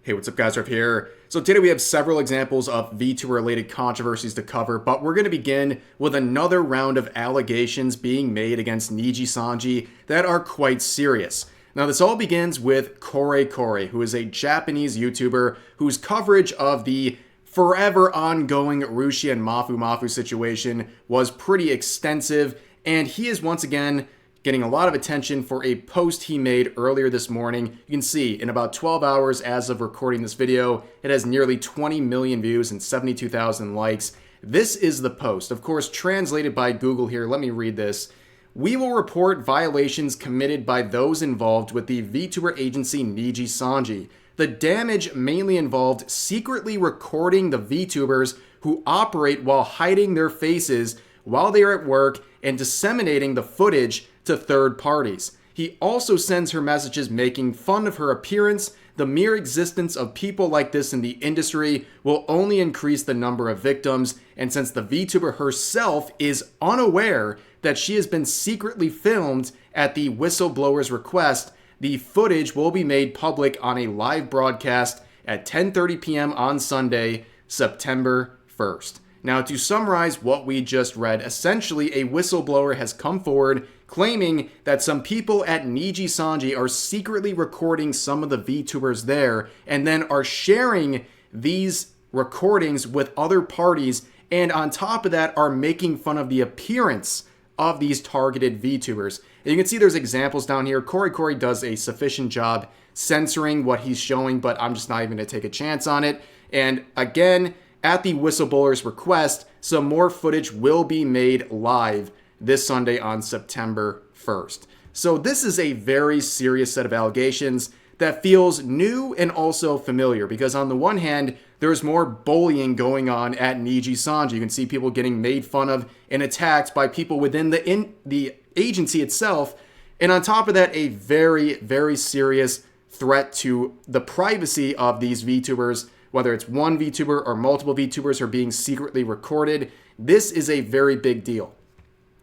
Hey, what's up guys, Rev here. So today we have several examples of VTuber related controversies to cover, but we're going to begin with another round of allegations being made against Nijisanji that are quite serious. Now this all begins with Kore, who is a Japanese YouTuber whose coverage of the forever ongoing Rushi and Mafu situation was pretty extensive, and he is once again getting a lot of attention for a post he made earlier this morning. You can see in about 12 hours as of recording this video, it has nearly 20 million views and 72,000 likes. This is the post, of course, translated by Google here. Let me read this. We will report violations committed by those involved with the VTuber agency Nijisanji. The damage mainly involved secretly recording the VTubers who operate while hiding their faces while they are at work and disseminating the footage to third parties. He also sends her messages making fun of her appearance. The mere existence of people like this in the industry will only increase the number of victims, and since the VTuber herself is unaware that she has been secretly filmed at the whistleblower's request, the footage will be made public on a live broadcast at 10:30 p.m. on Sunday, September 1st. Now, to summarize what we just read, essentially a whistleblower has come forward claiming that some people at Nijisanji are secretly recording some of the VTubers there and then are sharing these recordings with other parties, and on top of that are making fun of the appearance of these targeted VTubers. And you can see there's examples down here. Kore does a sufficient job censoring what he's showing, but I'm just not even going to take a chance on it. And again, at the whistleblower's request, some more footage will be made live this Sunday on September 1st. So this is a very serious set of allegations that feels new and also familiar, because on the one hand, there's more bullying going on at Nijisanji. You can see people getting made fun of and attacked by people within the agency itself. And on top of that, a very, very serious threat to the privacy of these VTubers, whether it's one VTuber or multiple VTubers are being secretly recorded. This is a very big deal.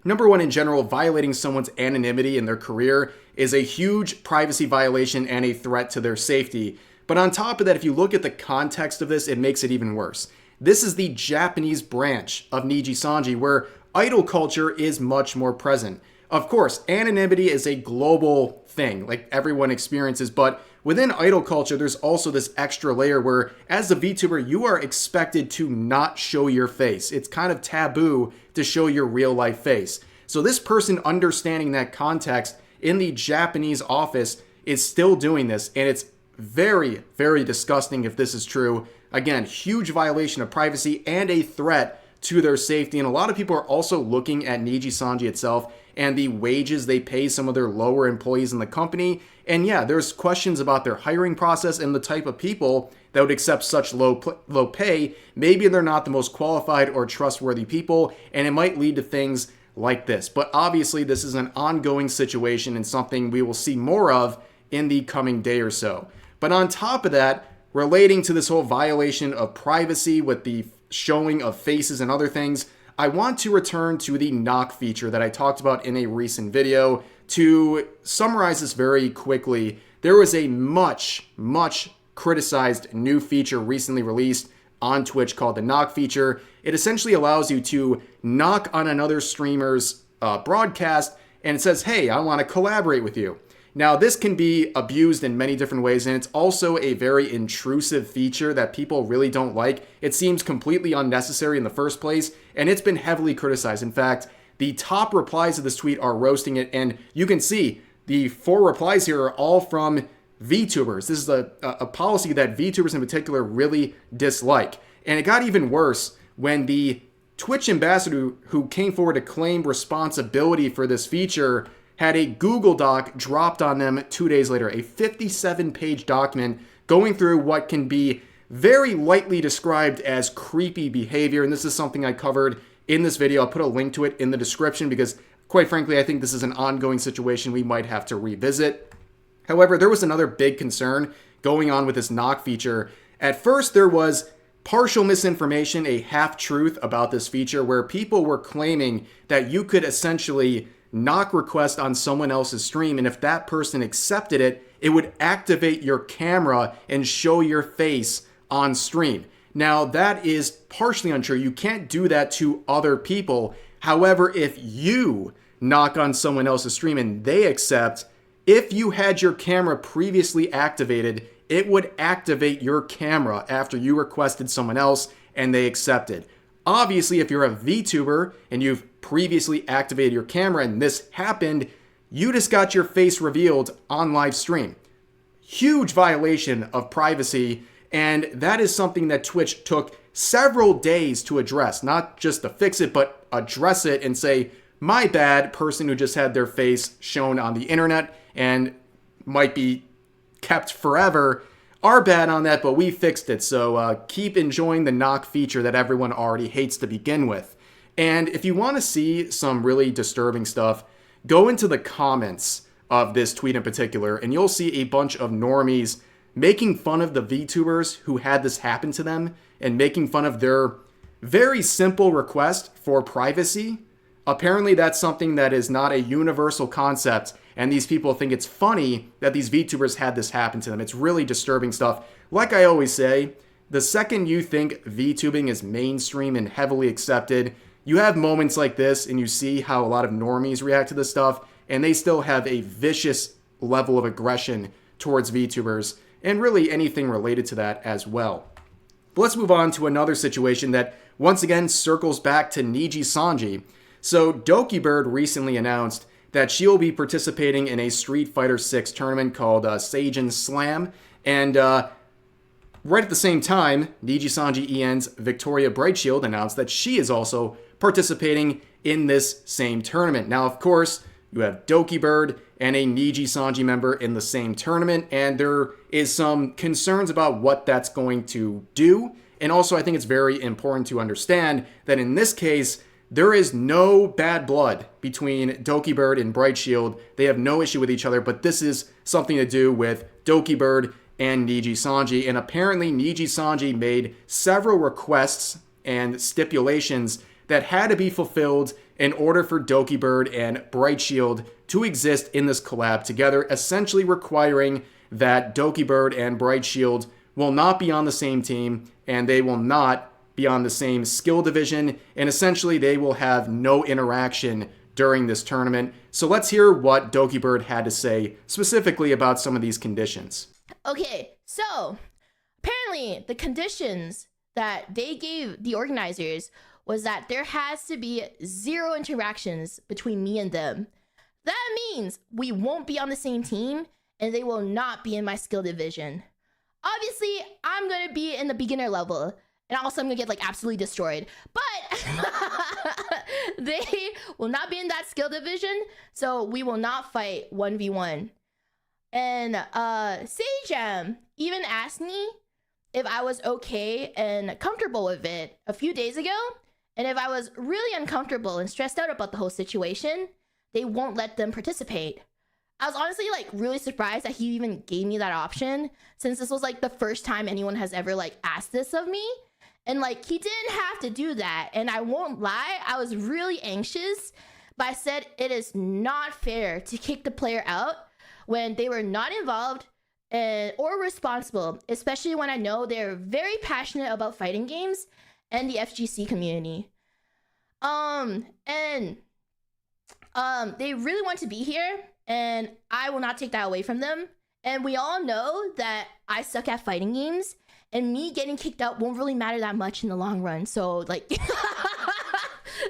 Number one, in general, violating someone's anonymity in their career is a huge privacy violation and a threat to their safety. But on top of that, if you look at the context of this, it makes it even worse. This is the Japanese branch of Nijisanji, where idol culture is much more present. Of course, anonymity is a global thing, like everyone experiences, but within idol culture, there's also this extra layer where, as a VTuber, you are expected to not show your face. It's kind of taboo to show your real life face. So this person understanding that context in the Japanese office is still doing this, and it's very, very disgusting if this is true. Again, huge violation of privacy and a threat to their safety. And a lot of people are also looking at Nijisanji itself and the wages they pay some of their lower employees in the company. And yeah, there's questions about their hiring process and the type of people that would accept such low pay. Maybe they're not the most qualified or trustworthy people, and it might lead to things like this. But obviously, this is an ongoing situation and something we will see more of in the coming day or so. But on top of that, relating to this whole violation of privacy with the showing of faces and other things, I want to return to the knock feature that I talked about in a recent video. To summarize this very quickly, there was a much criticized new feature recently released on Twitch called the knock feature. It essentially allows you to knock on another streamer's broadcast, and it says, hey, I want to collaborate with you. Now, this can be abused in many different ways, and it's also a very intrusive feature that people really don't like. It seems completely unnecessary in the first place, and it's been heavily criticized. In fact, the top replies to this tweet are roasting it, and you can see the 4 replies here are all from VTubers. This is a policy that VTubers in particular really dislike. And it got even worse when the Twitch ambassador who came forward to claim responsibility for this feature had a Google Doc dropped on them 2 days later, a 57-page document going through what can be very lightly described as creepy behavior. And this is something I covered in this video. I'll put a link to it in the description because, quite frankly, I think this is an ongoing situation we might have to revisit. However, there was another big concern going on with this knock feature. At first, there was partial misinformation, a half-truth about this feature where people were claiming that you could essentially knock request on someone else's stream, and if that person accepted it, it would activate your camera and show your face on stream. Now, that is partially untrue. You can't do that to other people. However, if you knock on someone else's stream and they accept, if you had your camera previously activated, it would activate your camera after you requested someone else and they accepted. Obviously, if you're a VTuber and you've previously activated your camera and this happened, you just got your face revealed on live stream. Huge violation of privacy, and that is something that Twitch took several days to address. Not just to fix it, but address it and say, my bad, person who just had their face shown on the internet and might be kept forever. Our bad on that, but we fixed it. So keep enjoying the knock feature that everyone already hates to begin with. And if you want to see some really disturbing stuff, go into the comments of this tweet in particular, and you'll see a bunch of normies making fun of the VTubers who had this happen to them and making fun of their very simple request for privacy. Apparently that's something that is not a universal concept, and these people think it's funny that these VTubers had this happen to them. It's really disturbing stuff. Like I always say, the second you think VTubing is mainstream and heavily accepted, you have moments like this and you see how a lot of normies react to this stuff, and they still have a vicious level of aggression towards VTubers, and really anything related to that as well. But let's move on to another situation that once again circles back to Nijisanji. So Dokibird recently announced that she will be participating in a Street Fighter 6 tournament called Seijin Slam, and right at the same time, Nijisanji EN's Victoria Brightshield announced that she is also participating in this same tournament. Now, of course, you have Dokibird and a Nijisanji member in the same tournament, and there is some concerns about what that's going to do. And also, I think it's very important to understand that in this case, there is no bad blood between Dokibird and Brightshield. They have no issue with each other, but this is something to do with Dokibird and Nijisanji. And apparently Nijisanji made several requests and stipulations that had to be fulfilled in order for Dokibird and Brightshield to exist in this collab together, essentially requiring that Dokibird and Brightshield will not be on the same team and they will not be on the same skill division, and essentially they will have no interaction during this tournament. So let's hear what Dokibird had to say specifically about some of these conditions. Okay, so apparently the conditions that they gave the organizers was that there has to be 0 interactions between me and them. That means we won't be on the same team and they will not be in my skill division. Obviously, I'm gonna be in the beginner level, and also I'm gonna get like absolutely destroyed. But they will not be in that skill division, so we will not fight 1v1. And Seijin even asked me if I was okay and comfortable with it a few days ago. And if I was really uncomfortable and stressed out about the whole situation, they won't let them participate. I was honestly like really surprised that he even gave me that option, since this was like the first time anyone has ever like asked this of me. And like, he didn't have to do that. And I won't lie, I was really anxious, but I said it is not fair to kick the player out when they were not involved or responsible, especially when I know they're very passionate about fighting games and the FGC community. They really want to be here, and I will not take that away from them. And we all know that I suck at fighting games, and me getting kicked out won't really matter that much in the long run. So like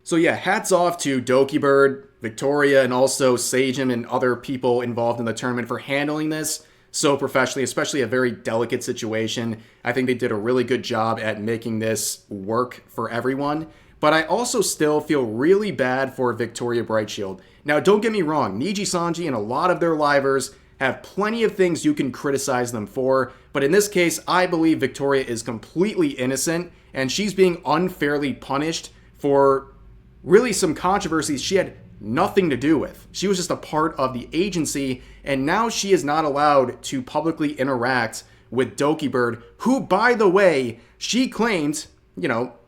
So yeah, hats off to Dokibird, Victoria, and also Seijin and other people involved in the tournament for handling this so professionally, especially a very delicate situation. I think they did a really good job at making this work for everyone. But I also still feel really bad for Victoria Brightshield. Now, don't get me wrong, Nijisanji and a lot of their livers have plenty of things you can criticize them for, but in this case, I believe Victoria is completely innocent, and she's being unfairly punished for really some controversies she had nothing to do with. She was just a part of the agency, and now she is not allowed to publicly interact with Dokibird, who, by the way, she claimed,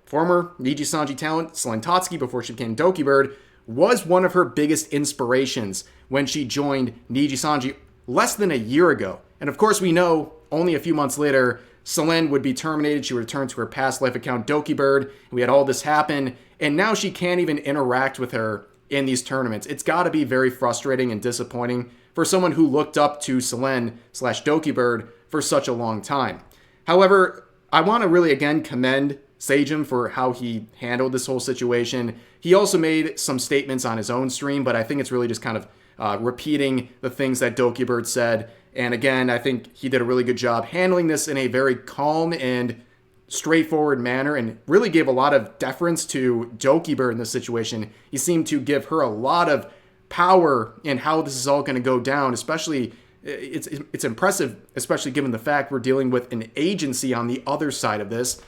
former Nijisanji talent Slentotsky, before she became Dokibird, was one of her biggest inspirations when she joined Nijisanji less than a year ago. And of course, we know only a few months later, Selene would be terminated. She would return to her past life account, Dokibird. We had all this happen, and now she can't even interact with her in these tournaments. It's got to be very frustrating and disappointing for someone who looked up to Selene/Dokibird for such a long time. However, I want to really again commend Sajum for how he handled this whole situation. He also made some statements on his own stream, but I think it's really just kind of repeating the things that Dokibird said. And again, I think he did a really good job handling this in a very calm and straightforward manner, and really gave a lot of deference to Dokibird in this situation. He seemed to give her a lot of power in how this is all going to go down, especially it's impressive, especially given the fact we're dealing with an agency on the other side of this.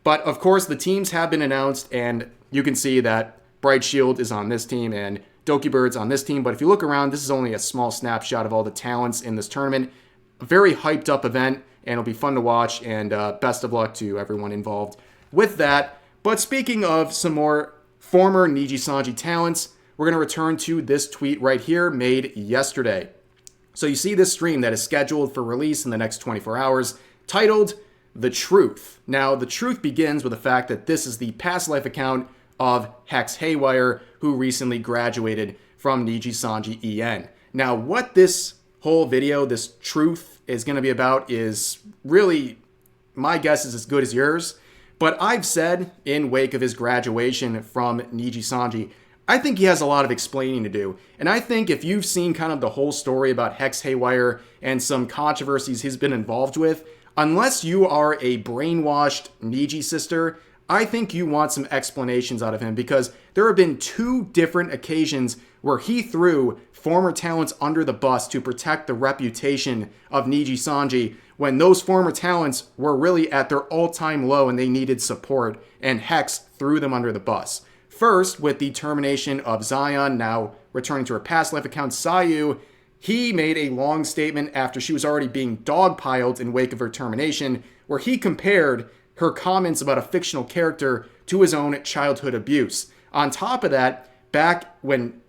But of course, the teams have been announced, and you can see that Bright Shield is on this team and Dokibird's on this team. But if you look around, this is only a small snapshot of all the talents in this tournament. A very hyped up event, and it'll be fun to watch, and best of luck to everyone involved with that. But speaking of some more former Nijisanji talents, we're going to return to this tweet right here made yesterday. So you see this stream that is scheduled for release in the next 24 hours, titled The Truth. Now, the truth begins with the fact that this is the past life account of Hex Haywire, who recently graduated from Nijisanji EN. Now, what this whole video, this truth, is going to be about is really, my guess is as good as yours. But I've said, in wake of his graduation from Nijisanji, I think he has a lot of explaining to do. And I think if you've seen kind of the whole story about Hex Haywire and some controversies he's been involved with, unless you are a brainwashed Niji sister, I think you want some explanations out of him, because there have been 2 different occasions where he threw former talents under the bus to protect the reputation of Nijisanji when those former talents were really at their all-time low and they needed support, and Hex threw them under the bus. First, with the termination of Zion, now returning to her past life account, Sayu, he made a long statement after she was already being dogpiled in wake of her termination, where he compared her comments about a fictional character to his own childhood abuse. On top of that, back when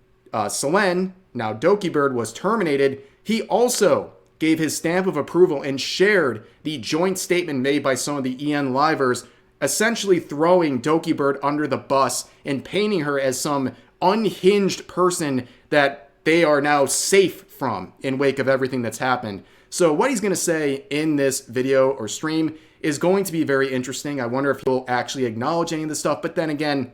Selene, now Dokibird, was terminated, he also gave his stamp of approval and shared the joint statement made by some of the EN livers, essentially throwing Dokibird under the bus and painting her as some unhinged person that they are now safe from in wake of everything that's happened. So what he's going to say in this video or stream is going to be very interesting. I wonder if he'll actually acknowledge any of this stuff, but then again,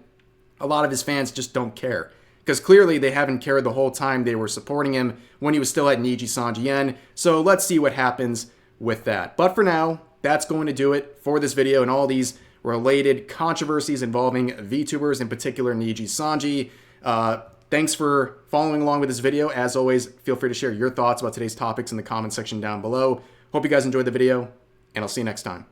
a lot of his fans just don't care, because clearly they haven't cared the whole time they were supporting him when he was still at Nijisanji EN. So let's see what happens with that. But for now, that's going to do it for this video and all these related controversies involving VTubers, in particular Nijisanji. Thanks for following along with this video. As always, feel free to share your thoughts about today's topics in the comment section down below. Hope you guys enjoyed the video, and I'll see you next time.